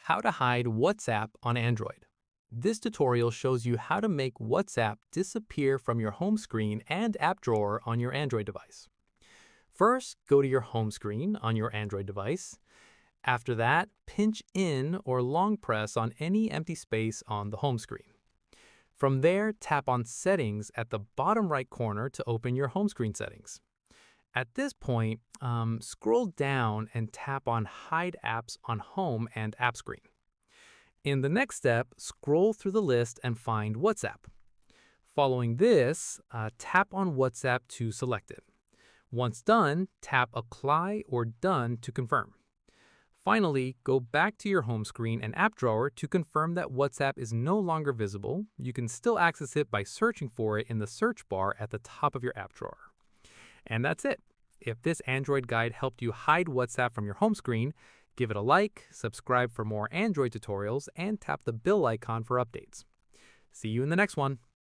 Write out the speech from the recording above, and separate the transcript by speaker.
Speaker 1: How to hide WhatsApp on Android. This tutorial shows you how to make WhatsApp disappear from your home screen and app drawer on your Android device. First, go to your home screen on your Android device. After that, pinch in or long press on any empty space on the home screen. From there, tap on Settings at the bottom right corner to open your home screen settings. At this point, scroll down and tap on Hide Apps on Home and App Screen. In the next step, scroll through the list and find WhatsApp. Following this, tap on WhatsApp to select it. Once done, tap Apply or Done to confirm. Finally, go back to your home screen and app drawer to confirm that WhatsApp is no longer visible. You can still access it by searching for it in the search bar at the top of your app drawer. And that's it. If this Android guide helped you hide WhatsApp from your home screen, give it a like, subscribe for more Android tutorials, and tap the bell icon for updates. See you in the next one.